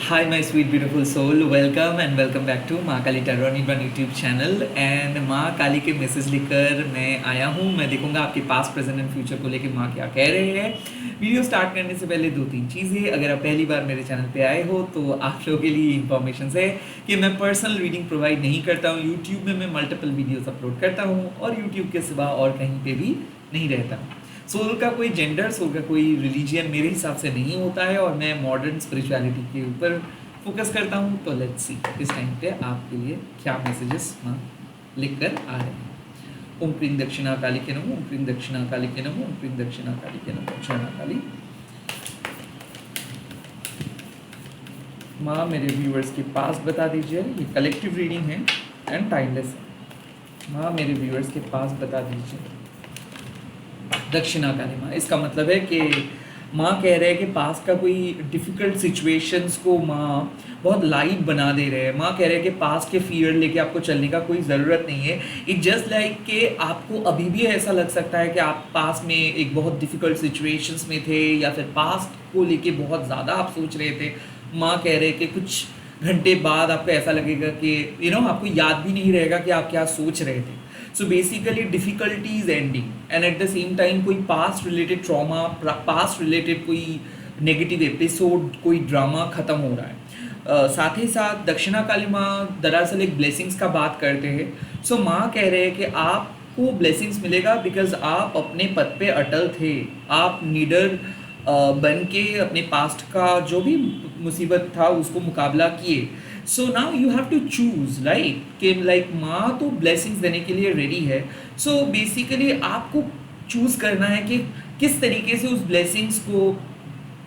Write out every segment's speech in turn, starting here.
Hi, my sweet beautiful soul. Welcome and welcome back to माँ काली टर्रन इन YouTube channel. And माँ काली के message लेकर मैं आया हूँ। मैं देखूंगा आपके पास्ट प्रेजेंट एंड फ्यूचर को लेकर माँ क्या कह रहे हैं। वीडियो स्टार्ट करने से पहले 2-3 चीज़ें, अगर आप पहली बार मेरे चैनल पे आए हो तो आप लोगों के लिए इन्फॉर्मेशन है कि मैं पर्सनल रीडिंग प्रोवाइड नहीं करता हूँ। यूट्यूब में मैं मल्टीपल वीडियोज़ अपलोड करता हूँ और यूट्यूब के सिवा और कहीं पर भी नहीं रहता हूँ। सोल का कोई जेंडर, सोल का कोई रिलीजियन मेरे हिसाब से नहीं होता है और मैं मॉडर्न स्पिरिचुअलिटी के ऊपर फोकस करता हूँ। तो लेट्स सी इस टाइम पे आपके लिए क्या मैसेजेस लिख कर आ रहे हैं। ओम क्रीम दक्षिणा काली के नमो, ओम क्रीम दक्षिणा काली के नमो, ओम क्रीम दक्षिणा काली के नमो। जय मां काली। माँ मेरे व्यूअर्स के पास बता दीजिए, ये कलेक्टिव रीडिंग है एंड टाइमलेस है। माँ मेरे व्यूअर्स के पास बता दीजिए दक्षिणा काली माँ। इसका मतलब है कि माँ कह रहे हैं कि पास्ट का कोई डिफ़िकल्ट सिचुएशंस को माँ बहुत लाइट बना दे रहे हैं। माँ कह रहे हैं कि पास्ट के फियर लेके आपको चलने का कोई ज़रूरत नहीं है। इट जस्ट लाइक कि आपको अभी भी ऐसा लग सकता है कि आप पास्ट में एक बहुत डिफ़िकल्ट सिचुएशंस में थे या फिर पास्ट को लेके बहुत ज़्यादा आप सोच रहे थे। माँ कह रहे हैं कि कुछ घंटे बाद आपको ऐसा लगेगा कि आपको याद भी नहीं रहेगा कि आप क्या सोच रहे थे। So basically difficulty is ending and at the same time कोई past related trauma, past related कोई नेगेटिव एपिसोड, कोई ड्रामा ख़त्म हो रहा है। साथ ही साथ दक्षिणा काली माँ दरअसल एक ब्लेसिंग्स का बात करते हैं। सो माँ कह रहे हैं कि आपको ब्लेसिंग्स मिलेगा बिकॉज आप अपने पद पे अटल थे। आप नीडर बन के अपने पास्ट का जो भी मुसीबत था उसको मुकाबला किए। So now you have to choose right कि लाइक माँ तो ब्लेसिंग्स देने के लिए रेडी है। सो बेसिकली आपको चूज करना है कि किस तरीके से उस ब्लेसिंग्स को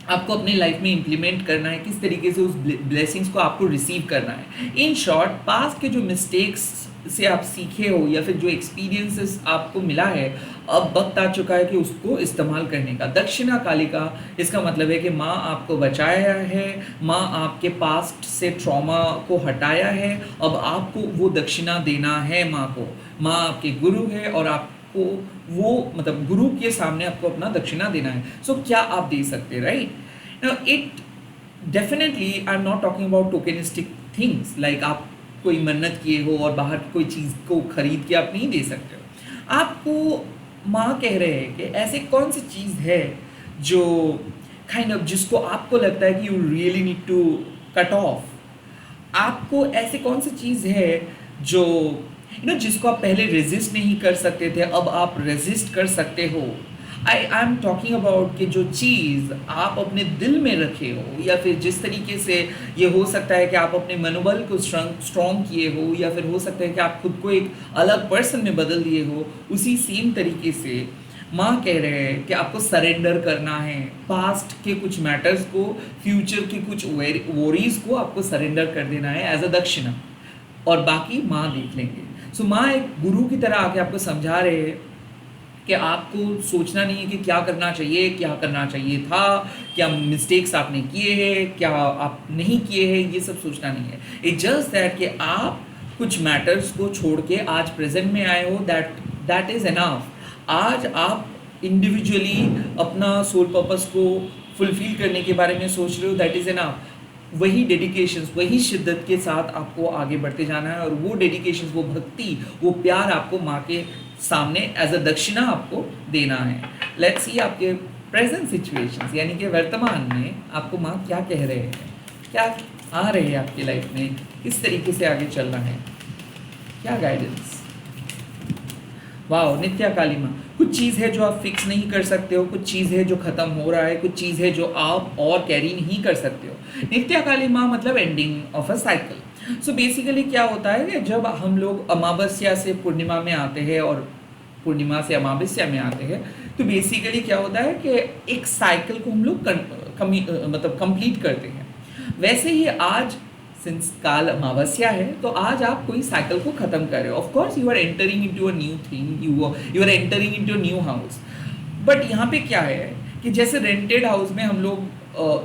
आपको अपनी लाइफ में इम्प्लीमेंट करना है, किस तरीके से उस ब्लेसिंग्स को आपको रिसीव करना है। इन शॉर्ट पास्ट के जो मिस्टेक्स से आप सीखे हो या फिर जो एक्सपीरियंसेस आपको मिला है, अब वक्त आ चुका है कि उसको इस्तेमाल करने का। दक्षिणा काली का इसका मतलब है कि माँ आपको बचाया है, माँ आपके पास्ट से ट्रॉमा को हटाया है। अब आपको वो दक्षिणा देना है माँ को। माँ आपके गुरु है और आपको वो मतलब गुरु के सामने आपको अपना दक्षिणा देना है। सो क्या आप दे सकते हैं right now. It definitely I am not talking about tokenistic things like आप कोई मन्नत किए हो और बाहर कोई चीज़ को खरीद के आप नहीं दे सकते हो। आपको माँ कह रहे हैं कि ऐसे कौन सी चीज़ है जो जिसको आपको लगता है कि you really need to cut off. आपको ऐसे कौन सी चीज़ है जो जिसको आप पहले रेजिस्ट नहीं कर सकते थे, अब आप रेजिस्ट कर सकते हो। आई एम टॉकिंग अबाउट कि जो चीज़ आप अपने दिल में रखे हो या फिर जिस तरीके से ये हो सकता है कि आप अपने मनोबल को स्ट्रॉन्ग किए हो या फिर हो सकता है कि आप खुद को एक अलग पर्सन में बदल दिए हो, उसी सेम तरीके से माँ कह रहे हैं कि आपको सरेंडर करना है। पास्ट के कुछ मैटर्स को, फ्यूचर के कुछ वोरीज को आपको सरेंडर कर देना है एज अ दक्षिणा और बाकी माँ देख लेंगे। सो माँ एक गुरु की तरह आके आपको समझा रहे हैं कि आपको सोचना नहीं है कि क्या करना चाहिए, क्या करना चाहिए था, क्या मिस्टेक्स आपने किए हैं, क्या आप नहीं किए हैं, ये सब सोचना नहीं है। इट जस्ट दैट कि आप कुछ मैटर्स को छोड़ के आज प्रेजेंट में आए हो, दैट इज़ एनफ। आज आप इंडिविजुअली अपना सोल पर्पस को फुलफिल करने के बारे में सोच रहे हो, दैट इज़ एनफ। वही डेडिकेशंस, वही शिद्दत के साथ आपको आगे बढ़ते जाना है और वो डेडिकेशंस, वो भक्ति, वो प्यार आपको माँ के सामने एज अ दक्षिणा आपको देना है। लेट्स सी आपके प्रेजेंट सिचुएशंस यानी कि वर्तमान में आपको माँ क्या कह रहे हैं, क्या आ रहे हैं आपकी लाइफ में, किस तरीके से आगे चलना है, क्या गाइडेंस। वाह नित्या काली माँ, कुछ चीज़ है जो आप फिक्स नहीं कर सकते हो, कुछ चीज़ है जो ख़त्म हो रहा है, कुछ चीज़ है जो आप और कैरी नहीं कर सकते हो। नित्या काली माँ मतलब ending of a cycle. So basically क्या होता है कि जब हम लोग अमावस्या से पूर्णिमा में आते हैं और पूर्णिमा से अमावस्या में आते हैं तो बेसिकली क्या होता है कि एक साइकिल को हम लोग कंप्लीट करते हैं। वैसे ही आज सिंस काल अमावस्या है तो आज आप कोई साइकिल को ख़त्म कर रहे हो। Of course you are entering into a new thing, you are entering into a new house. But यहाँ पे क्या है कि जैसे रेंटेड हाउस में हम लोग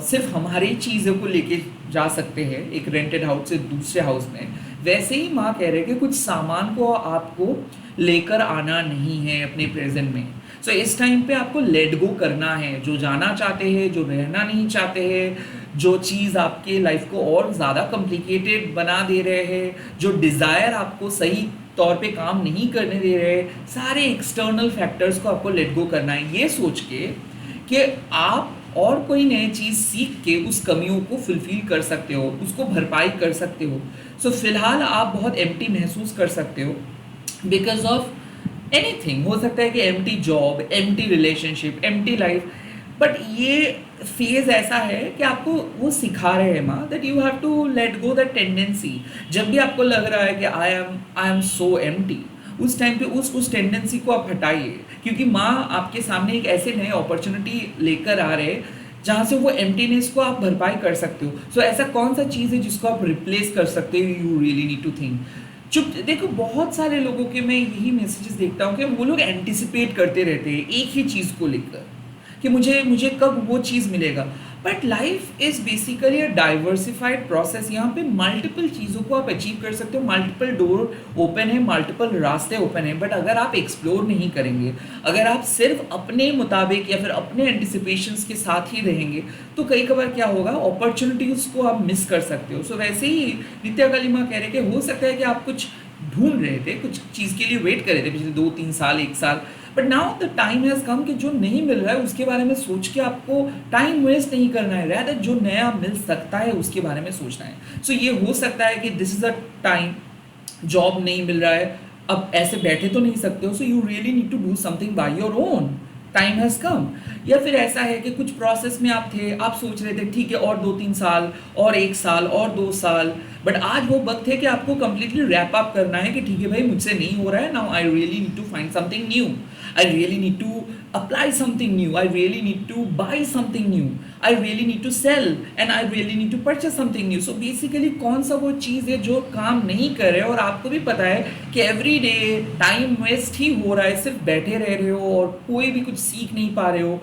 सिर्फ हमारी चीज़ों को लेके जा सकते हैं एक रेंटेड हाउस से दूसरे हाउस में, वैसे ही माँ कह रहे हैं कि कुछ सामान को आपको लेकर आना नहीं है अपने प्रेजेंट में। सो इस टाइम पे आपको लेट गो करना है, जो जाना चाहते हैं, जो रहना नहीं चाहते हैं, जो चीज़ आपके लाइफ को और ज़्यादा कॉम्प्लिकेटेड बना दे रहे हैं, जो डिज़ायर आपको सही तौर पे काम नहीं करने दे रहे, सारे एक्सटर्नल फैक्टर्स को आपको लेट गो करना है, ये सोच के कि आप और कोई नई चीज़ सीख के उस कमियों को फुलफिल कर सकते हो, उसको भरपाई कर सकते हो। सो फिलहाल आप बहुत एम्प्टी महसूस कर सकते हो बिकॉज ऑफ एनीथिंग। हो सकता है कि empty job, empty relationship, empty life, but ये फेज ऐसा है कि आपको वो सिखा रहे हैं माँ that you have to let go that tendency. जब भी आपको लग रहा है कि आई एम सो एम्प्टी, उस टाइम पे उस टेंडेंसी को आप हटाइए, क्योंकि माँ आपके सामने एक ऐसे नए अपॉर्चुनिटी लेकर आ रहे हैं जहाँ से वो एम्प्टीनेस को आप भरपाई कर सकते हो। सो ऐसा कौन सा चीज़ है जिसको आप रिप्लेस कर सकते हो? You really need to think. चुप देखो, बहुत सारे लोगों के मैं यही मैसेजेस देखता हूँ कि वो लोग एंटिसिपेट करते रहते हैं एक ही चीज़ को लेकर कि मुझे मुझे कब वो चीज़ मिलेगा। But life is basically a diversified process. यहाँ पे मल्टीपल चीज़ों को आप अचीव कर सकते हो, मल्टीपल डोर ओपन है, मल्टीपल रास्ते ओपन है। बट अगर आप एक्सप्लोर नहीं करेंगे, अगर आप सिर्फ अपने मुताबिक या फिर अपने एंटिसिपेशंस के साथ ही रहेंगे, तो कई बार क्या होगा, अपॉर्चुनिटीज़ को आप मिस कर सकते हो। सो वैसे ही नित्या कालीमा कह रहे कि हो सकता है कि आप कुछ ढूंढ रहे थे, कुछ चीज़ के लिए वेट कर रहे थे पिछले 2-3 साल, 1 साल, but now the time has कम कि जो नहीं मिल रहा है उसके बारे में सोच के आपको टाइम वेस्ट नहीं करना है, रैदर जो नया मिल सकता है उसके बारे में सोचना है। सो ये हो सकता है कि this is a time, job नहीं मिल रहा है, अब ऐसे बैठे तो नहीं सकते हो, so you really need to do something by your own, time has come. या फिर ऐसा है कि कुछ प्रोसेस में आप थे, आप सोच रहे थे ठीक है और 2-3 साल और 1 साल और 2 साल, बट आज वो वक्त है कि आपको कंप्लीटली रैप अप करना है कि ठीक है भाई मुझसे नहीं हो रहा है, now I really need to find something new, I really need to apply something new, I really need to buy something new, I really need to sell and I really need to purchase something new. So basically कौन सा वो चीज़ है जो काम नहीं कर रहे और आपको भी पता है कि एवरी डे टाइम वेस्ट ही हो रहा है, सिर्फ बैठे रह रहे हो और कोई भी कुछ सीख नहीं पा रहे हो।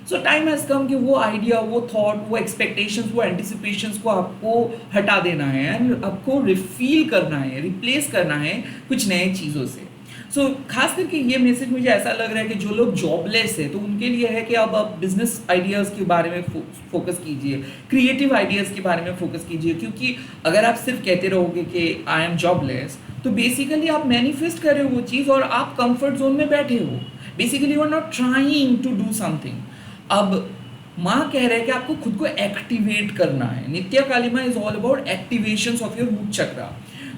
सो टाइम हैज़ कम कि वो आइडिया, वो थॉट, वो एक्सपेक्टेशंस, वो एंटिसिपेशंस को आपको हटा देना है एंड आपको रिफील करना है, रिप्लेस करना है कुछ नए चीज़ों से। सो खास करके ये मैसेज मुझे ऐसा लग रहा है कि जो लोग जॉबलेस है तो उनके लिए है कि अब आप बिजनेस आइडियाज़ के बारे में फोकस कीजिए, क्रिएटिव आइडियाज़ के बारे में फोकस कीजिए, क्योंकि अगर आप सिर्फ कहते रहोगे कि आई एम जॉबलेस, तो बेसिकली आप मैनिफेस्ट कर रहे हो वो चीज़ और आप कंफर्ट जोन में बैठे हो, basically you are not trying to do something. अब माँ कह रहे हैं कि आपको खुद को एक्टिवेट करना है। Nitya Kalima is all about activations of your root chakra.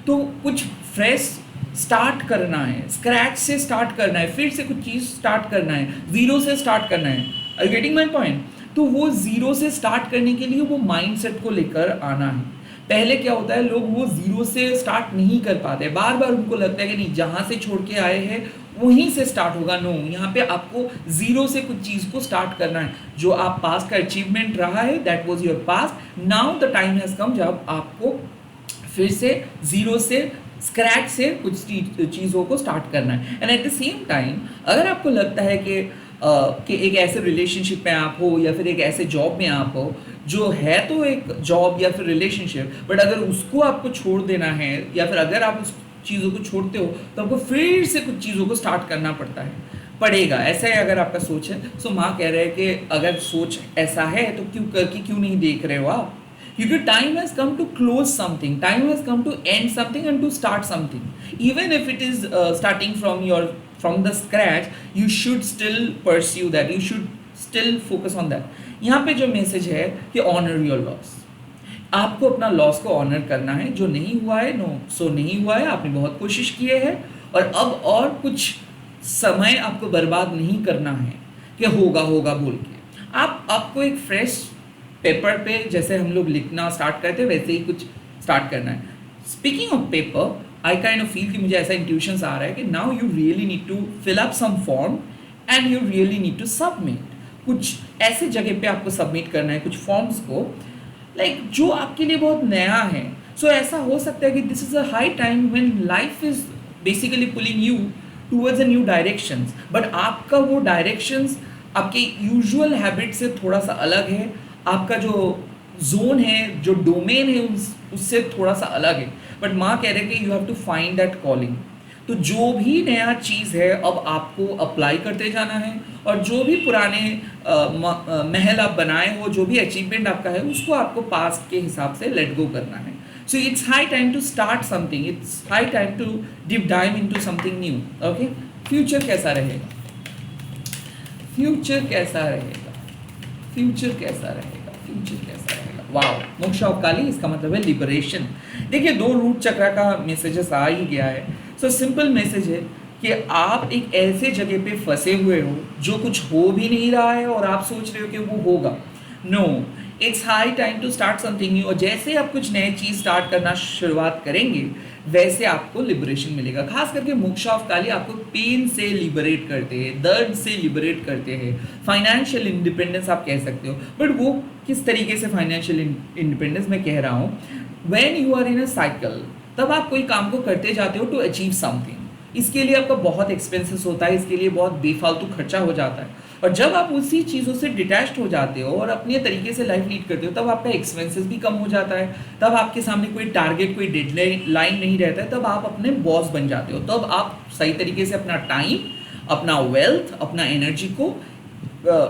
तो कुछ फ्रेश स्टार्ट करना है, स्क्रैच से स्टार्ट करना है, फिर से कुछ चीज़ स्टार्ट करना है, ज़ीरो से स्टार्ट करना है। Are you getting my point? तो वो ज़ीरो से स्टार्ट करने के लिए वो माइंडसेट को लेकर आना है। पहले क्या होता है, लोग वो ज़ीरो से स्टार्ट नहीं कर पाते, बार बार उनको लगता है कि नहीं जहाँ से छोड़ के आए हैं वहीं से स्टार्ट होगा। नो, यहाँ पे आपको ज़ीरो से कुछ चीज़ को स्टार्ट करना है। जो आप पास्ट का अचीवमेंट रहा है that was your past, now the time has कम जब आपको फिर से ज़ीरो से, स्क्रैच से कुछ चीज़ों को स्टार्ट करना है। And at the same time अगर आपको लगता है कि एक ऐसे रिलेशनशिप में आप हो या फिर एक ऐसे जॉब में आप हो जो है तो एक जॉब या फिर रिलेशनशिप, बट अगर उसको आपको छोड़ देना है या फिर अगर आप उस चीज़ों को छोड़ते हो तो आपको फिर से कुछ चीज़ों को स्टार्ट करना पड़ेगा। ऐसा है अगर आपका सोच है। सो माँ कह रहे हैं कि अगर सोच ऐसा है तो क्यों नहीं देख रहे हो आप, क्योंकि time has come to close something, time has come to end something and to start something. Even if it is starting from the scratch, you should still pursue that, you should still focus on that. यहाँ पे जो message है कि honour your loss, आपको अपना loss को honour करना है। जो नहीं हुआ है सो नहीं हुआ है, आपने बहुत कोशिश की है और अब और कुछ समय आपको बर्बाद नहीं करना है कि होगा बोल के। आपको एक फ्रेश पेपर पे जैसे हम लोग लिखना स्टार्ट करते हैं वैसे ही कुछ स्टार्ट करना है। Speaking of paper, I kind of feel कि मुझे ऐसा इंट्यूशंस आ रहा है कि now you really need to fill up some form and you really need to submit. कुछ ऐसे जगह पे आपको सबमिट करना है कुछ फॉर्म्स को, लाइक जो आपके लिए बहुत नया है। सो ऐसा हो सकता है कि this is a high time when life is basically pulling you towards a new directions, but आपका वो डायरेक्शंस आपके यूजुअल हैबिट से थोड़ा सा अलग है। आपका जो जोन है, जो डोमेन है उससे थोड़ा सा अलग है, बट माँ कह रहे हैं कि you have to find that calling. तो जो भी नया चीज़ है अब आपको अप्लाई करते जाना है, और जो भी पुराने महल आप बनाए हो, जो भी अचीवमेंट आपका है, उसको आपको पास्ट के हिसाब से लेट गो करना है। So it's high time to start something, it's high time to deep dive into something new. Okay, future कैसा रहेगा, फ्यूचर कैसा रहेगा, फ्यूचर कैसा रहेगा, फ्यूचर कैसा रहेगा। वाओ, मोक्ष ऑफ काली, इसका मतलब है लिबरेशन। देखिए, 2 रूट चक्र का मैसेजेस आ ही गया है। सो सिंपल मैसेज है कि आप एक ऐसे जगह पे फंसे हुए हो जो कुछ हो भी नहीं रहा है और आप सोच रहे हो कि वो होगा। No, it's high time to start something new. और जैसे आप कुछ नए चीज़ स्टार्ट करना शुरुआत करेंगे, वैसे आपको लिबरेशन मिलेगा। खास करके मोक्ष ऑफ काली आपको पेन से लिबरेट करते हैं, दर्द से लिबरेट करते हैं, फाइनेंशियल इंडिपेंडेंस आप कह सकते हो। बट वो किस तरीके से फाइनेंशियल इंडिपेंडेंस मैं कह रहा हूँ, when you are in a cycle, तब आप कोई काम को करते जाते हो टू अचीव समथिंग। इसके लिए आपका बहुत एक्सपेंसेस होता है, इसके लिए बहुत बेफालतू खर्चा हो जाता है। और जब आप उसी चीज़ों से डिटैच्ड हो जाते हो और अपने तरीके से लाइफ लीड करते हो, तब आपका एक्सपेंसेस भी कम हो जाता है, तब आपके सामने कोई टारगेट, कोई डेडलाइन नहीं रहता है, तब आप अपने बॉस बन जाते हो, तब आप सही तरीके से अपना टाइम, अपना वेल्थ, अपना एनर्जी को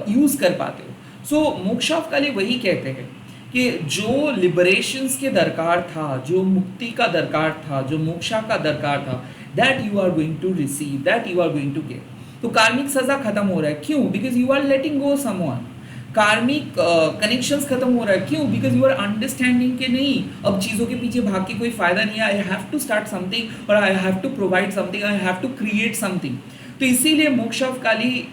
यूज़ कर पाते हो। सो मोक्ष ऑफ काली वही कहते हैं कि जो लिबरेशंस के दरकार था, जो मुक्ति का दरकार था, जो मोक्षा का दरकार था, that you are going to receive, that you are going to get. तो कार्मिक सजा खत्म हो रहा है, क्यों? Because you are letting go someone. Karmic connections खत्म हो रहा है, क्यों? बिकॉज यू आर अंडरस्टैंडिंग कि नहीं, अब चीज़ों के पीछे भाग के कोई फायदा नहीं है, I have to start something, और I have to provide something, I have to create something. तो इसीलिए मोक्ष ऑफ काली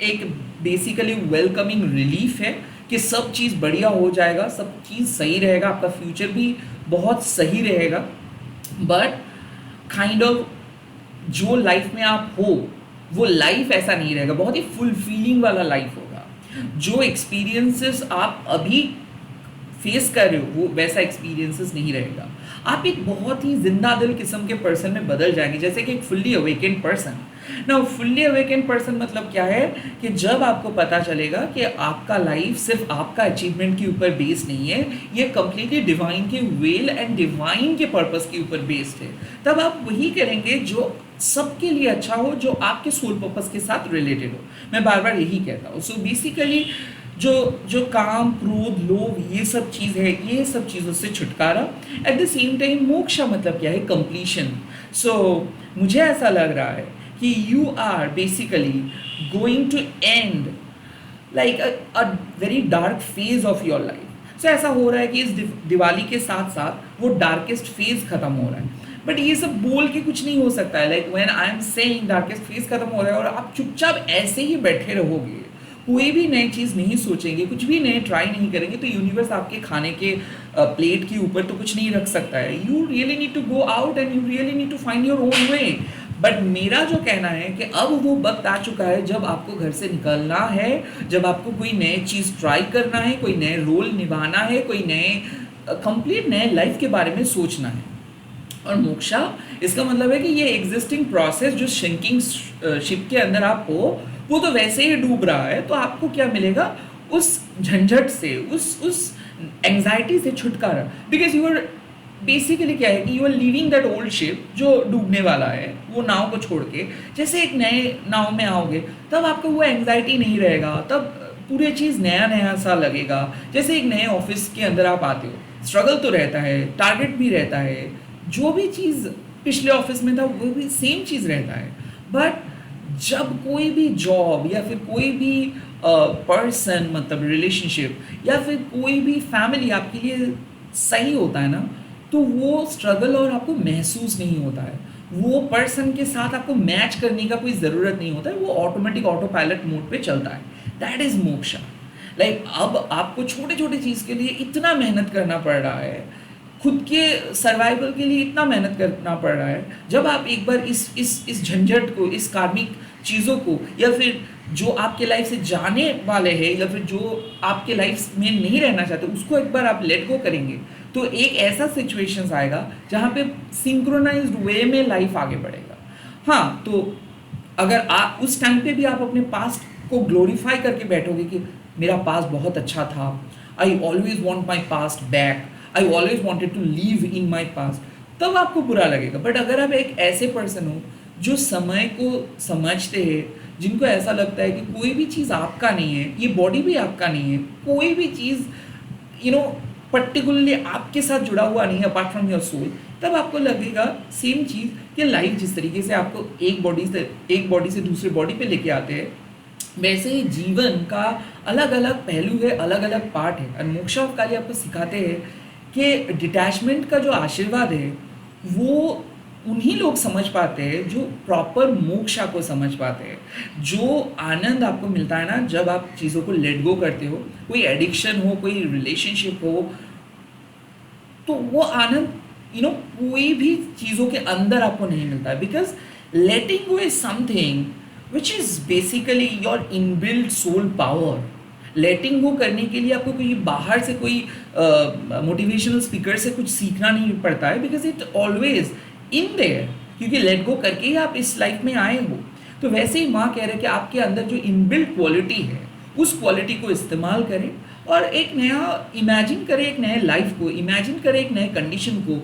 एक बेसिकली वेलकमिंग रिलीफ है कि सब चीज़ बढ़िया हो जाएगा, सब चीज़ सही रहेगा, आपका फ्यूचर भी बहुत सही रहेगा। बट काइंड ऑफ जो लाइफ में आप हो, वो लाइफ ऐसा नहीं रहेगा, बहुत ही फुलफिलिंग वाला लाइफ होगा। जो एक्सपीरियंसेस आप अभी फेस कर रहे हो, वो वैसा एक्सपीरियंसेस नहीं रहेगा। आप एक बहुत ही जिंदा दिल किस्म के पर्सन में बदल जाएंगे, जैसे कि एक फुल्ली अवेकेंड पर्सन। ना, फुल्ली अवेकेंड पर्सन मतलब क्या है कि जब आपको पता चलेगा कि आपका लाइफ सिर्फ आपका अचीवमेंट के ऊपर बेस्ड नहीं है, ये कंप्लीटली डिवाइन के विल एंड डिवाइन के पर्पस के ऊपर बेस्ड है, तब आप वही करेंगे जो सबके लिए अच्छा हो, जो आपके सोल पर्पस के साथ रिलेटेड हो। मैं बार बार यही कहता हूँ। सो बेसिकली जो काम, क्रोध, लोभ, ये सब चीज़ है, ये सब चीज़ों से छुटकारा। Eight the same time moksha मतलब क्या है? कंप्लीशन। सो मुझे ऐसा लग रहा है कि you are basically going to end like a very dark phase of your life. So ऐसा हो रहा है कि इस दिवाली के साथ साथ वो डार्केस्ट फेज खत्म हो रहा है। बट ये सब बोल के कुछ नहीं हो सकता है। Like when I am saying darkest phase खत्म हो रहा है और आप चुपचाप ऐसे ही बैठे रहोगे, कोई भी नई चीज़ नहीं सोचेंगे, कुछ भी नए ट्राई नहीं करेंगे, तो यूनिवर्स आपके खाने के प्लेट के ऊपर तो कुछ नहीं रख सकता है। You really need to go out and you really need to find your own way. But मेरा जो कहना है कि अब वो वक्त आ चुका है जब आपको घर से निकलना है, जब आपको कोई नई चीज़ ट्राई करना है, कोई नए रोल निभाना है, कोई नए कंप्लीट नए लाइफ के बारे में सोचना है। और मोक्षा इसका मतलब है कि ये एग्जिस्टिंग प्रोसेस जो शिंकिंग शिप के अंदर आप हो, वो तो वैसे ही डूब रहा है, तो आपको क्या मिलेगा? उस झंझट से, उस एंजाइटी से छुटकारा। बिकॉज यू आर बेसिकली क्या है कि you are leaving that old ship जो डूबने वाला है, वो नाव को छोड़ के जैसे एक नए नाव में आओगे, तब आपको वो एंजाइटी नहीं रहेगा, तब पूरी चीज़ नया नया सा लगेगा। जैसे एक नए ऑफिस के अंदर आप आते हो, स्ट्रगल तो रहता है, टारगेट भी रहता है, जो भी चीज़ पिछले ऑफिस में था वो भी सेम चीज़ रहता है। बट जब कोई भी जॉब या फिर कोई भी पर्सन, मतलब रिलेशनशिप, या फिर कोई भी फैमिली आपके लिए सही होता है ना, तो वो स्ट्रगल और आपको महसूस नहीं होता है। वो पर्सन के साथ आपको मैच करने का कोई ज़रूरत नहीं होता है, वो ऑटोमेटिक ऑटो पायलट मोड पे चलता है। That is moksha. लाइक अब आपको छोटे छोटे चीज़ के लिए इतना मेहनत करना पड़ रहा है, खुद के सर्वाइवल के लिए इतना मेहनत करना पड़ रहा है। जब आप एक बार इस झंझट को, इस कार्मिक चीज़ों को, या फिर जो आपके लाइफ से जाने वाले हैं, या फिर जो आपके लाइफ में नहीं रहना चाहते, उसको एक बार आप लेट गो करेंगे, तो एक ऐसा सिचुएशंस आएगा जहाँ पे सिंक्रोनाइज्ड वे में लाइफ आगे बढ़ेगा। हाँ, तो अगर आप उस टाइम पे भी आप अपने पास्ट को ग्लोरीफाई करके बैठोगे कि मेरा पास्ट बहुत अच्छा था, I always want my past back, I always wanted to live in my past, तब आपको बुरा लगेगा। बट अगर आप एक ऐसे पर्सन हो जो समय को समझते हैं, जिनको ऐसा लगता है कि कोई भी चीज़ आपका नहीं है, ये बॉडी भी आपका नहीं है, कोई भी चीज़ पर्टिकुलरली आपके साथ जुड़ा हुआ नहीं है अपार्ट फ्रॉम योर सोल, तब आपको लगेगा सेम चीज़ कि लाइफ जिस तरीके से आपको एक बॉडी से दूसरे बॉडी पे लेके आते हैं, वैसे ही जीवन का अलग अलग पहलू है, अलग अलग पार्ट है। और मोक्षा ऑफ काली आपको सिखाते हैं कि डिटैचमेंट का जो आशीर्वाद है वो उन्हीं लोग समझ पाते हैं जो प्रॉपर मोक्षा को समझ पाते हैं। जो आनंद आपको मिलता है ना जब आप चीज़ों को लेट गो करते हो, कोई एडिक्शन हो, कोई रिलेशनशिप हो, तो वो आनंद कोई भी चीज़ों के अंदर आपको नहीं मिलता है। Because letting go is something which is basically your inbuilt soul power. Letting go करने के लिए आपको कोई बाहर से कोई मोटिवेशनल स्पीकर से कुछ सीखना नहीं पड़ता है, because it always in their, क्योंकि लेट गो करके ही आप इस लाइफ में आए हो। तो वैसे ही माँ कह रहे हैं कि आपके अंदर जो इनबिल्ट क्वालिटी है उस क्वालिटी को इस्तेमाल करें और एक नया इमेजिन करें, एक नए लाइफ को इमेजिन करें, एक नए कंडीशन को,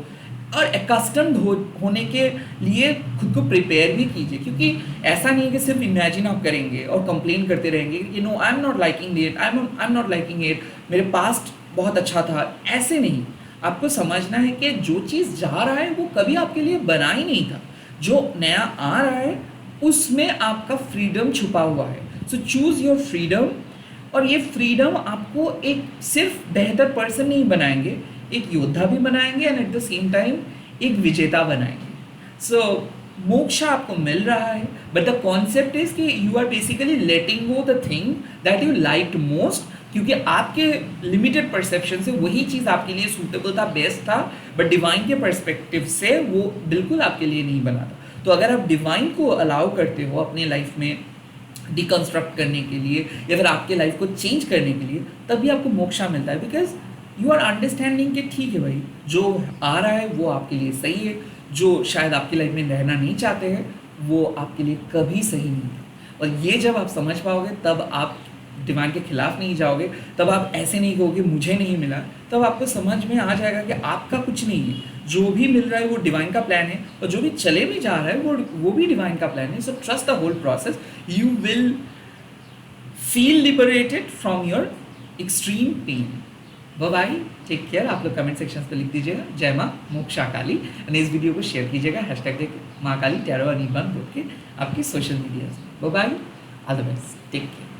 और एकस्टम्ड होने के लिए खुद को प्रिपेयर भी कीजिए। क्योंकि ऐसा नहीं है कि सिर्फ इमेजिन आप करेंगे और कंप्लेन करते रहेंगे आई am not liking it, I am not liking it, मेरे पास्ट बहुत अच्छा था। ऐसे नहीं, आपको समझना है कि जो चीज़ जा रहा है वो कभी आपके लिए बना ही नहीं था, जो नया आ रहा है उसमें आपका फ्रीडम छुपा हुआ है। सो चूज़ योर फ्रीडम, और ये फ्रीडम आपको एक सिर्फ बेहतर पर्सन नहीं बनाएंगे, एक योद्धा भी बनाएंगे and at the same time एक विजेता बनाएंगे। सो मोक्षा आपको मिल रहा है, बट द कॉन्सेप्ट इज कि you are basically letting go the thing that you liked most, क्योंकि आपके लिमिटेड परसेप्शन से वही चीज़ आपके लिए सूटेबल था, बेस्ट था, बट डिवाइन के परस्पेक्टिव से वो बिल्कुल आपके लिए नहीं बना था। तो अगर आप डिवाइन को अलाउ करते हो अपने लाइफ में डिकंस्ट्रक्ट करने के लिए या फिर आपके लाइफ को चेंज करने के लिए, तभी आपको मोक्षा मिलता है। बिकॉज यू आर अंडरस्टैंडिंग कि ठीक है भाई, जो आ रहा है वो आपके लिए सही है, जो शायद आपकी लाइफ में रहना नहीं चाहते हैं वो आपके लिए कभी सही नहीं है। और ये जब आप समझ पाओगे तब आप डिवाइन के खिलाफ नहीं जाओगे, तब आप ऐसे नहीं कहोगे मुझे नहीं मिला, तब आपको समझ में आ जाएगा कि आपका कुछ नहीं है, जो भी मिल रहा है वो डिवाइन का प्लान है, और जो भी चले भी जा रहा है वो भी डिवाइन का प्लान है। So trust the whole process, you will feel liberated from your extreme pain. Bye, take care. आप लोग कमेंट सेक्शन पे लिख दीजिएगा जय माँ मोक्षा काली, और इस वीडियो को शेयर कीजिएगा हैशटैग देके माँ काली टैरो अनिर्बान बोल के आपकी social media. Bye, all the best, take care.